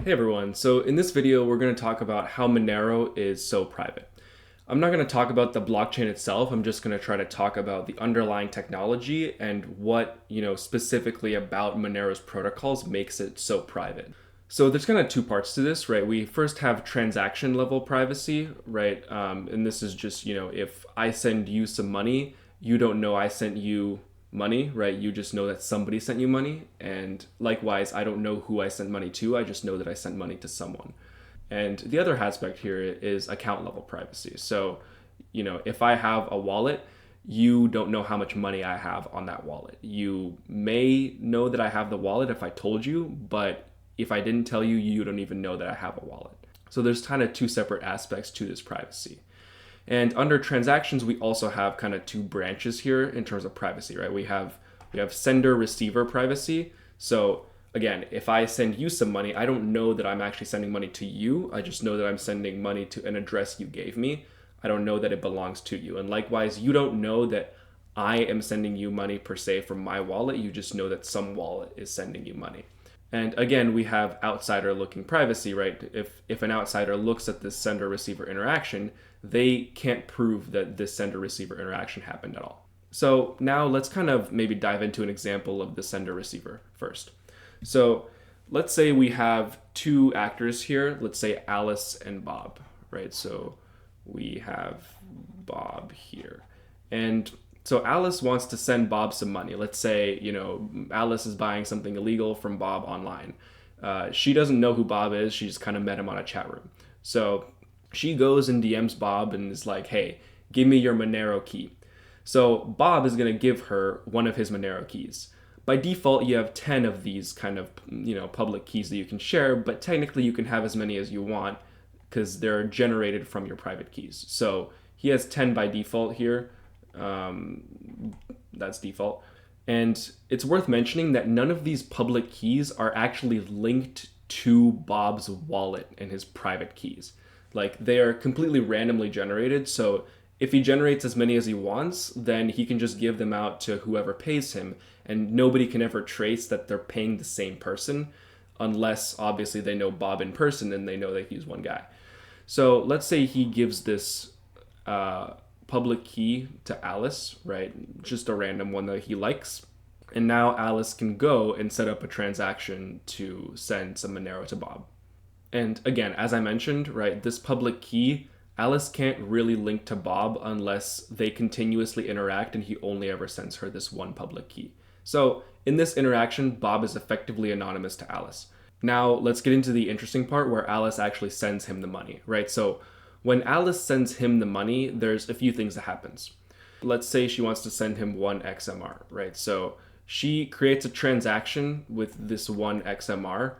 Hey everyone, so in this video we're going to talk about how Monero is so private. I'm not going to talk about the blockchain itself, I'm just going to try to talk about the underlying technology and what, specifically about Monero's protocols makes it so private. So there's kind of two parts to this, right? We first have transaction level privacy, right? And this is just, if I send you some money, you don't know I sent you money, right? You just know that somebody sent you money. And likewise, I don't know who I sent money to. I just know that I sent money to someone. And the other aspect here is account level privacy. So, if I have a wallet, you don't know how much money I have on that wallet. You may know that I have the wallet if I told you, but if I didn't tell you, you don't even know that I have a wallet. So there's kind of two separate aspects to this privacy. And under transactions, we also have kind of two branches here in terms of privacy, right? We have sender receiver privacy. So again, if I send you some money, I don't know that I'm actually sending money to you. I just know that I'm sending money to an address you gave me. I don't know that it belongs to you. And likewise, you don't know that I am sending you money per se from my wallet. You just know that some wallet is sending you money. And again, we have outsider looking privacy, right? If an outsider looks at this sender receiver interaction, they can't prove that this sender receiver interaction happened at all. So now let's kind of maybe dive into an example of the sender receiver first. So let's say we have two actors here. Let's say Alice and Bob, right? So we have Bob here. And so Alice wants to send Bob some money. Let's say, Alice is buying something illegal from Bob online. She doesn't know who Bob is. She just kind of met him on a chat room. So she goes and DMs Bob and is like, hey, give me your Monero key. So Bob is going to give her one of his Monero keys. By default, you have 10 of these kind of, public keys that you can share, but technically you can have as many as you want because they're generated from your private keys. So he has 10 by default here. That's default. And it's worth mentioning that none of these public keys are actually linked to Bob's wallet and his private keys. Like, they are completely randomly generated. So if he generates as many as he wants, then he can just give them out to whoever pays him, and nobody can ever trace that they're paying the same person, unless obviously they know Bob in person and they know that he's one guy. So let's say he gives this public key to Alice, right? Just a random one that he likes. And now Alice can go and set up a transaction to send some Monero to Bob. And again, as I mentioned, right, this public key, Alice can't really link to Bob unless they continuously interact and he only ever sends her this one public key. So in this interaction, Bob is effectively anonymous to Alice. Now let's get into the interesting part where Alice actually sends him the money, right? So when Alice sends him the money, there's a few things that happens. Let's say she wants to send him one XMR, right? So she creates a transaction with this one XMR,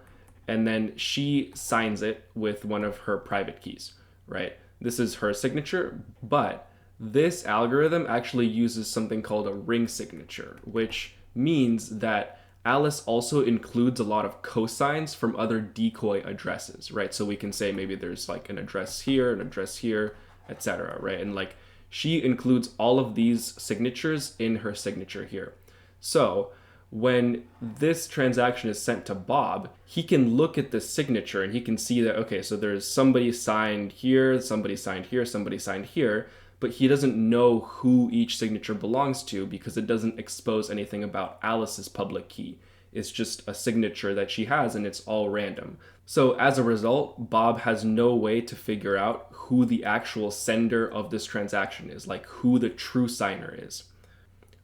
and then she signs it with one of her private keys, right? This is her signature, but this algorithm actually uses something called a ring signature, which means that Alice also includes a lot of cosigns from other decoy addresses, right? So we can say maybe there's like an address here, etc., right? And like she includes all of these signatures in her signature here. So when this transaction is sent to Bob, he can look at the signature and he can see that, okay, so there's somebody signed here, somebody signed here, somebody signed here, but he doesn't know who each signature belongs to because it doesn't expose anything about Alice's public key. It's just a signature that she has and it's all random. So as a result, Bob has no way to figure out who the actual sender of this transaction is, like who the true signer is.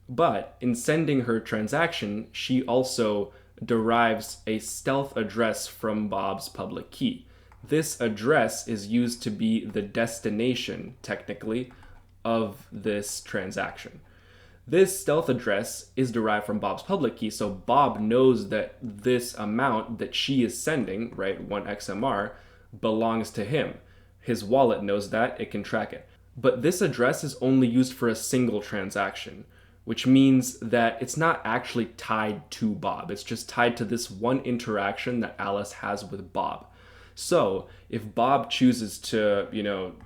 But in sending her transaction, she also derives a stealth address from Bob's public key. This address is used to be the destination, technically, of this transaction. This stealth address is derived from Bob's public key, so Bob knows that this amount that she is sending, right, one XMR, belongs to him. His wallet knows that, it can track it. But this address is only used for a single transaction, which means that it's not actually tied to Bob. It's just tied to this one interaction that Alice has with Bob. So if Bob chooses to,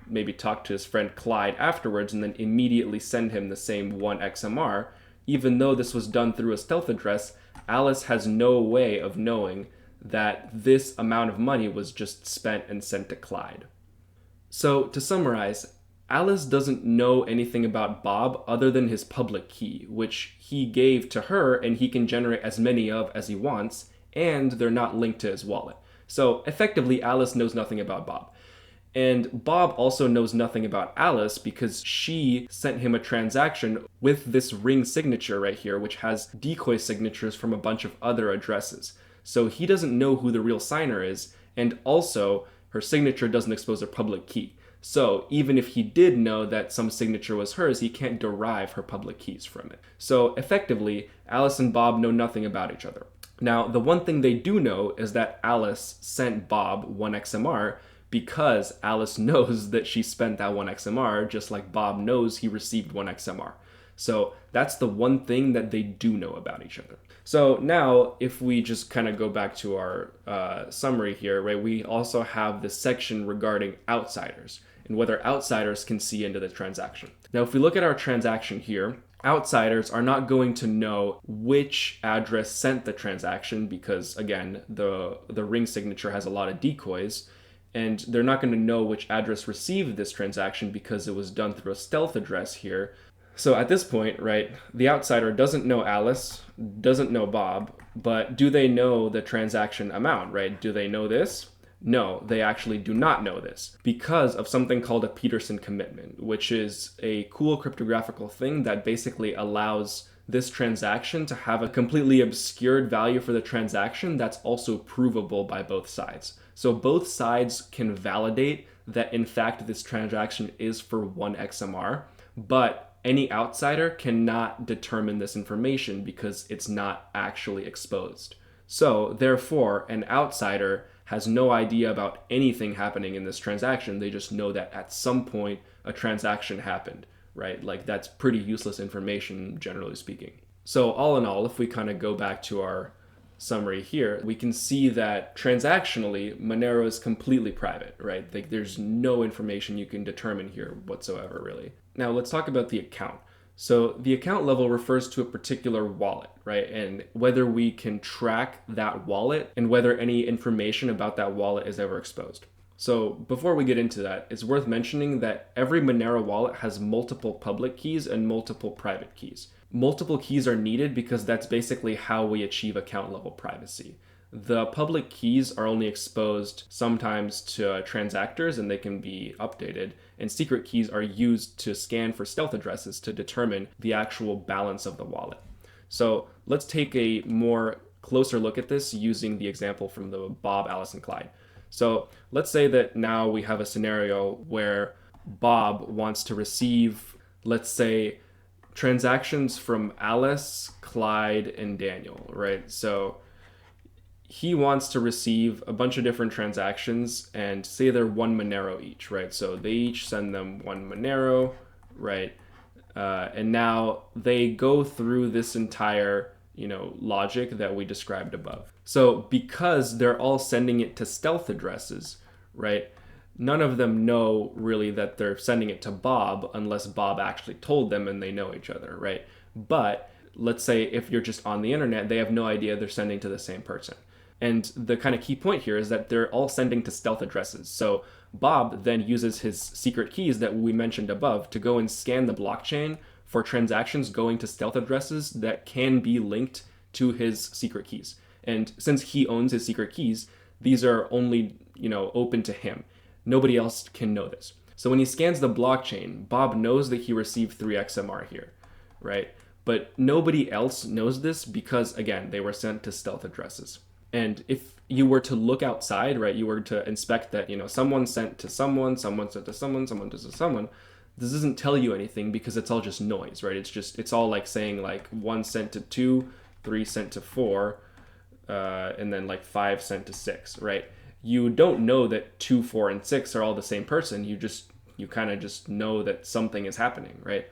maybe talk to his friend Clyde afterwards and then immediately send him the same one XMR, even though this was done through a stealth address, Alice has no way of knowing that this amount of money was just spent and sent to Clyde. So to summarize, Alice doesn't know anything about Bob other than his public key, which he gave to her and he can generate as many of as he wants, and they're not linked to his wallet. So effectively, Alice knows nothing about Bob. And Bob also knows nothing about Alice because she sent him a transaction with this ring signature right here, which has decoy signatures from a bunch of other addresses. So he doesn't know who the real signer is, and also her signature doesn't expose a public key. So even if he did know that some signature was hers, he can't derive her public keys from it. So effectively, Alice and Bob know nothing about each other. Now, the one thing they do know is that Alice sent Bob 1 XMR because Alice knows that she spent that 1 XMR, just like Bob knows he received 1 XMR. So that's the one thing that they do know about each other. So now, if we just kind of go back to our summary here, right, we also have this section regarding outsiders and whether outsiders can see into the transaction. Now, if we look at our transaction here, outsiders are not going to know which address sent the transaction because, again, the ring signature has a lot of decoys, and they're not going to know which address received this transaction because it was done through a stealth address here. So at this point, right, the outsider doesn't know Alice, doesn't know Bob, but do they know the transaction amount, right? Do they know this? No, they actually do not know this because of something called a Pedersen commitment, which is a cool cryptographical thing that basically allows this transaction to have a completely obscured value for the transaction that's also provable by both sides. So both sides can validate that in fact this transaction is for 1 XMR, but any outsider cannot determine this information because it's not actually exposed. So therefore, an outsider has no idea about anything happening in this transaction. They just know that at some point a transaction happened, right? Like that's pretty useless information, generally speaking. So all in all, if we kind of go back to our summary here, we can see that transactionally, Monero is completely private, right? Like there's no information you can determine here whatsoever, really. Now let's talk about the account. So the account level refers to a particular wallet, right? And whether we can track that wallet and whether any information about that wallet is ever exposed. So before we get into that, it's worth mentioning that every Monero wallet has multiple public keys and multiple private keys. Multiple keys are needed because that's basically how we achieve account level privacy. The public keys are only exposed sometimes to transactors and they can be updated, and secret keys are used to scan for stealth addresses to determine the actual balance of the wallet. So let's take a more closer look at this using the example from the Bob, Alice, and Clyde. So let's say that now we have a scenario where Bob wants to receive, let's say, transactions from Alice, Clyde, and Daniel, right? So he wants to receive a bunch of different transactions and say they're 1 Monero each, right? So they each send them 1 Monero, right? And now they go through this entire, logic that we described above. So because they're all sending it to stealth addresses, right? None of them know really that they're sending it to Bob unless Bob actually told them and they know each other, right? But let's say if you're just on the internet, they have no idea they're sending to the same person. And the kind of key point here is that they're all sending to stealth addresses. So Bob then uses his secret keys that we mentioned above to go and scan the blockchain for transactions going to stealth addresses that can be linked to his secret keys. And since he owns his secret keys, these are only, open to him. Nobody else can know this. So when he scans the blockchain, Bob knows that he received 3 XMR here, right? But nobody else knows this because, again, they were sent to stealth addresses. And if you were to look outside, right, you were to inspect that, someone sent to someone, someone sent to someone, someone to someone, this doesn't tell you anything because it's all just noise, right? It's all like saying like 1 sent to 2, 3 sent to 4, and then like 5 sent to 6, right? You don't know that 2, 4, and 6 are all the same person. You kind of just know that something is happening, right?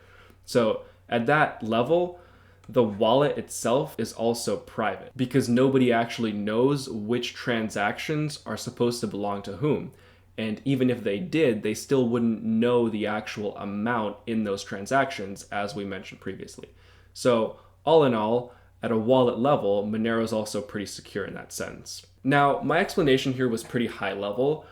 So at that level, the wallet itself is also private because nobody actually knows which transactions are supposed to belong to whom. And even if they did, they still wouldn't know the actual amount in those transactions, as we mentioned previously. So all in all, at a wallet level, Monero is also pretty secure in that sense. Now, my explanation here was pretty high level.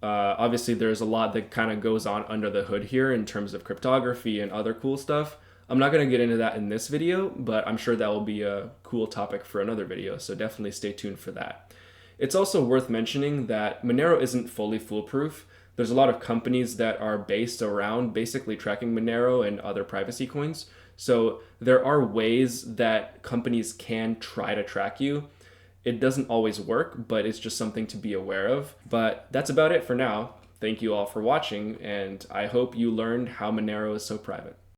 Obviously, there's a lot that kind of goes on under the hood here in terms of cryptography and other cool stuff. I'm not going to get into that in this video, but I'm sure that will be a cool topic for another video, so definitely stay tuned for that. It's also worth mentioning that Monero isn't fully foolproof. There's a lot of companies that are based around basically tracking Monero and other privacy coins. So there are ways that companies can try to track you. It doesn't always work, but it's just something to be aware of. But that's about it for now. Thank you all for watching, and I hope you learned how Monero is so private.